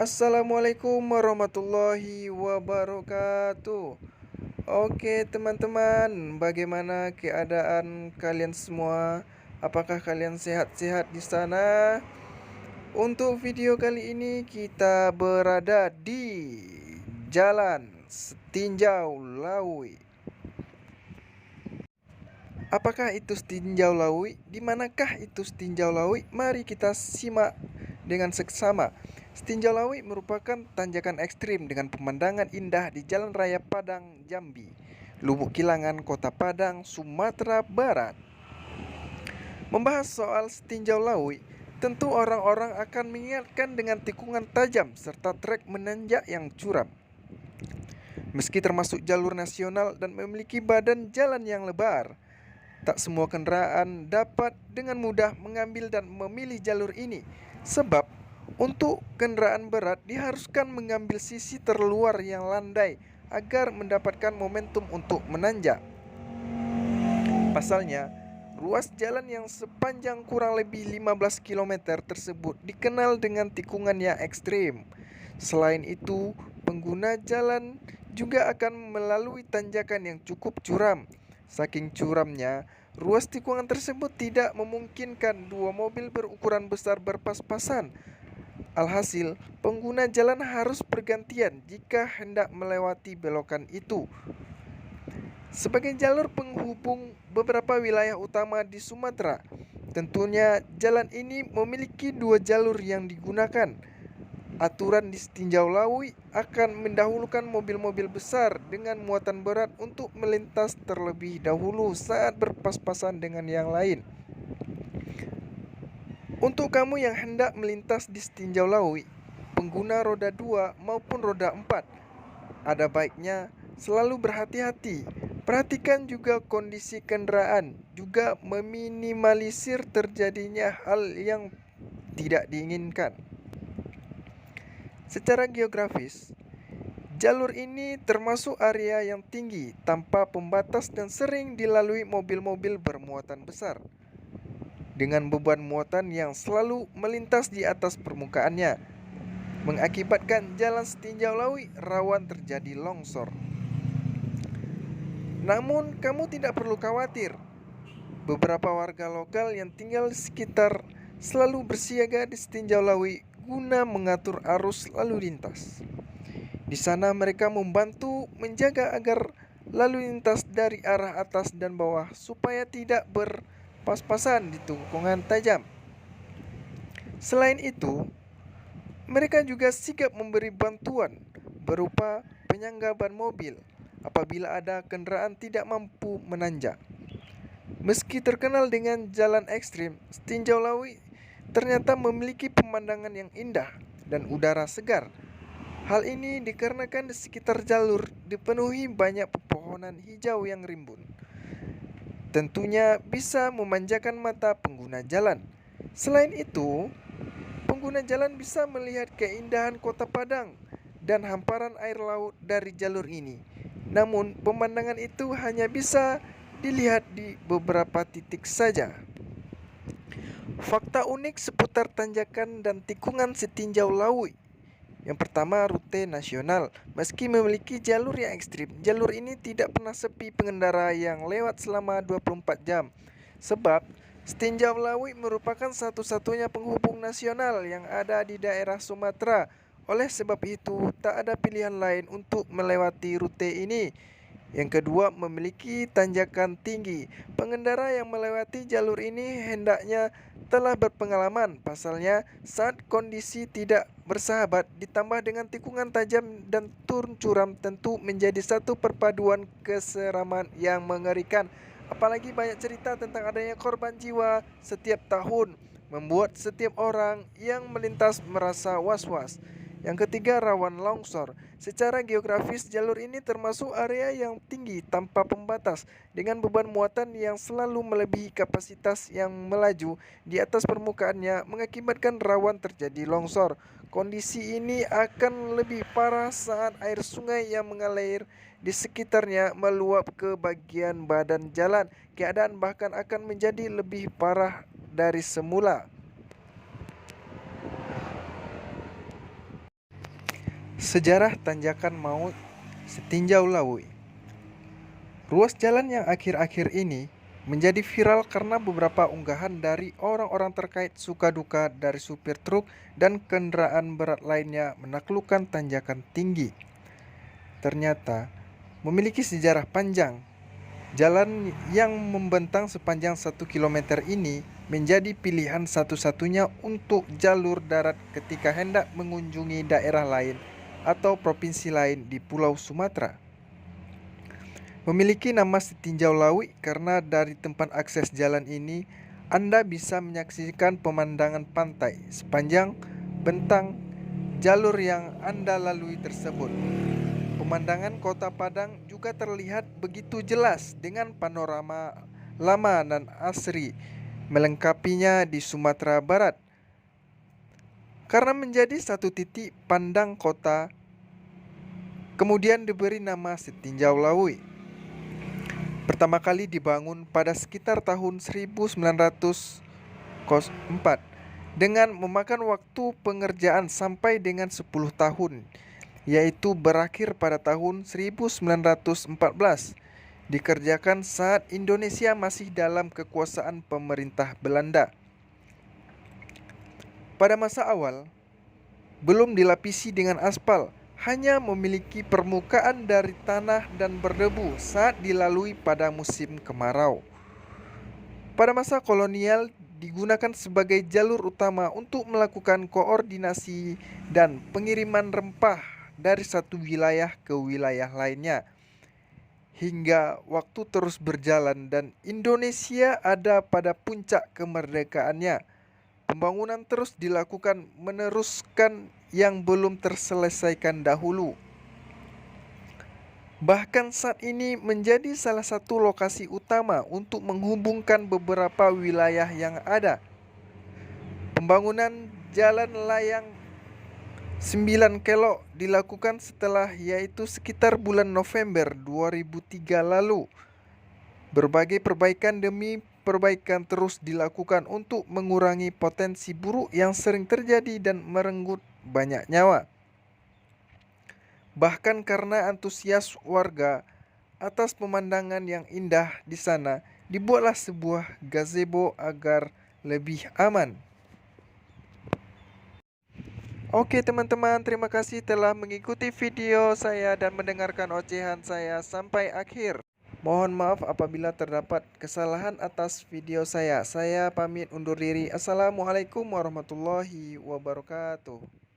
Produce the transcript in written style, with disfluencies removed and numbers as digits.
Assalamualaikum warahmatullahi wabarakatuh. Oke teman-teman, bagaimana keadaan kalian semua? Apakah kalian sehat-sehat di sana? Untuk video kali ini kita berada di Jalan Setinjau Lawi. Apakah itu Setinjau Lawi? Di manakah itu Setinjau Lawi? Mari kita simak dengan seksama. Setinjau Lawi merupakan tanjakan ekstrim dengan pemandangan indah di Jalan Raya Padang, Jambi, Lubuk Kilangan, Kota Padang, Sumatera Barat. Membahas soal Setinjau Lawi, tentu orang-orang akan mengingatkan dengan tikungan tajam serta trek menanjak yang curam. Meski termasuk jalur nasional dan memiliki badan jalan yang lebar, tak semua kendaraan dapat dengan mudah mengambil dan memilih jalur ini, sebab untuk kendaraan berat diharuskan mengambil sisi terluar yang landai agar mendapatkan momentum untuk menanjak. Pasalnya, ruas jalan yang sepanjang kurang lebih 15 km tersebut dikenal dengan tikungan yang ekstrim. Selain itu, pengguna jalan juga akan melalui tanjakan yang cukup curam. Saking curamnya, ruas tikungan tersebut tidak memungkinkan dua mobil berukuran besar berpas-pasan. Alhasil, pengguna jalan harus bergantian jika hendak melewati belokan itu. Sebagai jalur penghubung beberapa wilayah utama di Sumatera, tentunya jalan ini memiliki dua jalur yang digunakan. Aturan di Setinjau Lawi akan mendahulukan mobil-mobil besar dengan muatan berat untuk melintas terlebih dahulu saat berpas-pasan dengan yang lain. Untuk kamu yang hendak melintas di Setinjau Lawi, pengguna roda 2 maupun roda 4, ada baiknya selalu berhati-hati. Perhatikan juga kondisi kendaraan, juga meminimalisir terjadinya hal yang tidak diinginkan. Secara geografis, jalur ini termasuk area yang tinggi tanpa pembatas dan sering dilalui mobil-mobil bermuatan besar dengan beban muatan yang selalu melintas di atas permukaannya, mengakibatkan jalan Setinjau Lawi rawan terjadi longsor. Namun, kamu tidak perlu khawatir. Beberapa warga lokal yang tinggal di sekitar selalu bersiaga di Setinjau Lawi guna mengatur arus lalu lintas. Di sana mereka membantu menjaga agar lalu lintas dari arah atas dan bawah supaya tidak berpas-pasan di tikungan tajam. Selain itu, mereka juga sigap memberi bantuan berupa penyangga ban mobil apabila ada kendaraan tidak mampu menanjak. Meski terkenal dengan jalan ekstrim, Setinjau Lawi ternyata memiliki pemandangan yang indah dan udara segar. Hal ini dikarenakan di sekitar jalur dipenuhi banyak pepohonan hijau yang rimbun. Tentunya bisa memanjakan mata pengguna jalan. Selain itu, pengguna jalan bisa melihat keindahan Kota Padang dan hamparan air laut dari jalur ini. Namun, pemandangan itu hanya bisa dilihat di beberapa titik saja. Fakta unik seputar tanjakan dan tikungan Setinjau Lawi. Yang pertama, rute nasional. Meski memiliki jalur yang ekstrim, jalur ini tidak pernah sepi pengendara yang lewat selama 24 jam. Sebab, Setinjau Lawi merupakan satu-satunya penghubung nasional yang ada di daerah Sumatera. Oleh sebab itu, tak ada pilihan lain untuk melewati rute ini. Yang kedua, memiliki tanjakan tinggi. Pengendara yang melewati jalur ini hendaknya telah berpengalaman. Pasalnya, saat kondisi tidak bersahabat ditambah dengan tikungan tajam dan turun curam tentu menjadi satu perpaduan keseraman yang mengerikan. Apalagi banyak cerita tentang adanya korban jiwa setiap tahun, membuat setiap orang yang melintas merasa was-was. Yang ketiga, rawan longsor. Secara geografis, jalur ini termasuk area yang tinggi tanpa pembatas dengan beban muatan yang selalu melebihi kapasitas yang melaju di atas permukaannya mengakibatkan rawan terjadi longsor. Kondisi ini akan lebih parah saat air sungai yang mengalir di sekitarnya meluap ke bagian badan jalan. Keadaan bahkan akan menjadi lebih parah dari semula. Sejarah tanjakan maut setinjau Lawu. Ruas jalan yang akhir-akhir ini menjadi viral karena beberapa unggahan dari orang-orang terkait suka duka dari supir truk dan kendaraan berat lainnya menaklukkan tanjakan tinggi. Ternyata memiliki sejarah panjang. Jalan yang membentang sepanjang 1 km ini menjadi pilihan satu-satunya untuk jalur darat ketika hendak mengunjungi daerah lain atau provinsi lain di Pulau Sumatera. Memiliki nama setinjau Lawu karena dari tempat akses jalan ini Anda bisa menyaksikan pemandangan pantai sepanjang bentang jalur yang Anda lalui tersebut. Pemandangan Kota Padang juga terlihat begitu jelas dengan panorama lama dan asri melengkapinya di Sumatera Barat. Karena menjadi satu titik pandang kota, kemudian diberi nama setinjau Lawu. Pertama kali dibangun pada sekitar tahun 1904 dengan memakan waktu pengerjaan sampai dengan 10 tahun, yaitu berakhir pada tahun 1914. Dikerjakan saat Indonesia masih dalam kekuasaan pemerintah Belanda. Pada masa awal, belum dilapisi dengan aspal, hanya memiliki permukaan dari tanah dan berdebu saat dilalui pada musim kemarau. Pada masa kolonial digunakan sebagai jalur utama untuk melakukan koordinasi dan pengiriman rempah dari satu wilayah ke wilayah lainnya. Hingga waktu terus berjalan dan Indonesia ada pada puncak kemerdekaannya. Pembangunan terus dilakukan meneruskan yang belum terselesaikan dahulu. Bahkan saat ini menjadi salah satu lokasi utama untuk menghubungkan beberapa wilayah yang ada. Pembangunan jalan layang 9 kilo dilakukan setelah, yaitu sekitar bulan November 2003 lalu. Berbagai perbaikan demi perbaikan terus dilakukan untuk mengurangi potensi buruk yang sering terjadi dan merenggut banyak nyawa. Bahkan karena antusias warga atas pemandangan yang indah di sana, dibuatlah sebuah gazebo agar lebih aman. Oke teman-teman, terima kasih telah mengikuti video saya dan mendengarkan ocehan saya sampai akhir. Mohon maaf apabila terdapat kesalahan atas video saya. Saya pamit undur diri. Assalamualaikum warahmatullahi wabarakatuh.